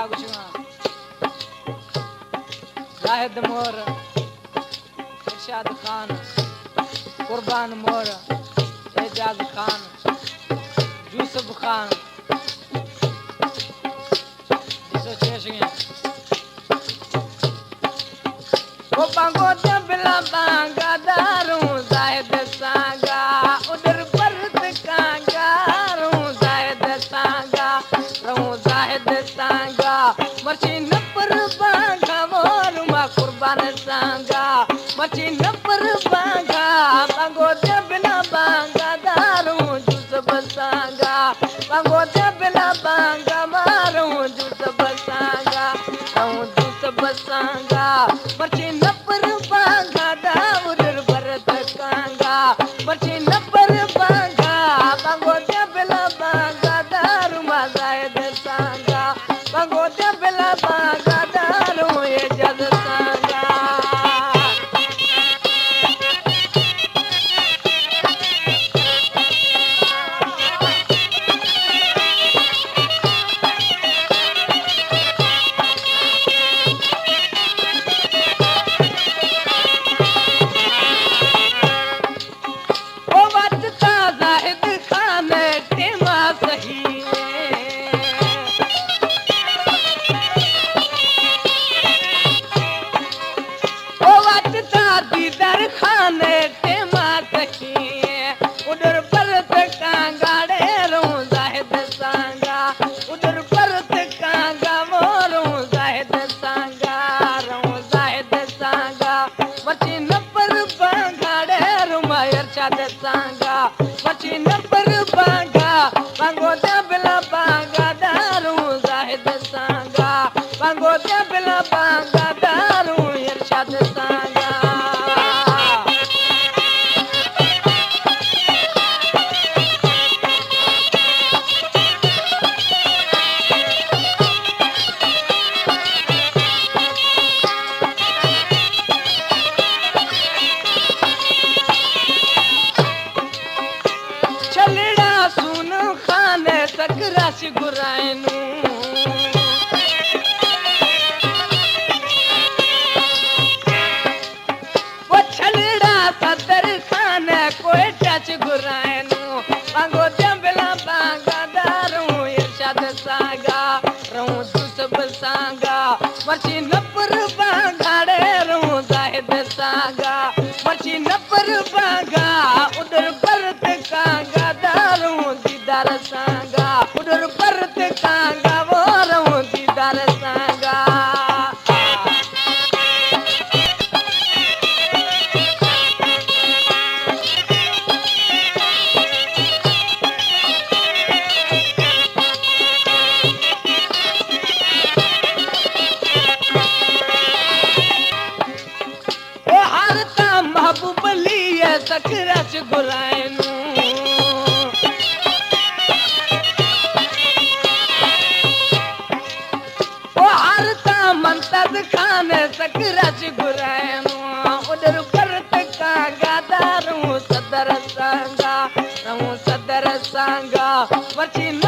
बागुशा जाहिद मोर इरशाद खान कुर्बान मोर एजाज खान यूसुफ खान जिसो शेषियां वो बांगो जबला बांगा दारू जाहिद सांगा उधर परत कांगा रू जाहिद सांगा रहूं जाहिद सांगा मर्ची न पर बांगा मोर मा कुर्बान सांगा मर्ची न पर बांगा बांगो जबला बांगा दारू यूसुफ सांगा बांगो जबला बांगा मारू यूसुफ सांगा रहूं यूसुफ सांगा मर्ची न पर बांगा दाऊर भरत कांगा मर्ची न पर बांगा बांगो जबला बांगा दारू मा जाहिद सांगा बांगो जबला बांगा दारू एजाज सांगा ओ वचता जाहिद खान टेमा सही ओ वचता दीदार खान टेमा सही उधर परत कांगाड़े रू जाहिद सांगा उधर परत कांगा मोरू जाहिद सांगा रू जाहिद सांगा मची न पर बांगाड़े रू इरशाद सांगा मची न पर बांगा बांगो जबला बांगा दारू जाहिद सांगा बांगो जबला बांगा दारू इरशाद सांगा छलड़ा सुन खान सकराश गुरायनू वो छलड़ा सदर खान कोयटाच गुरायनू बांगो जबला बांगा दारू इरशाद सांगा रहूं यूसुफ सांगा मर्ची न पर बांगाड़े रू जाहिद सांगा मर्ची न पर बांगा उधर परत कांगा दारू दीदार सांगा उधर परत कांगा वो रहूं दीदार सांगा ओ हारता महबूब लिए सकराच गुरायनू ओ हारता मंतज खान सकराच गुरायनू उधर परत कांगा दारू सदर सांगा रहूं सदर सांगा मची न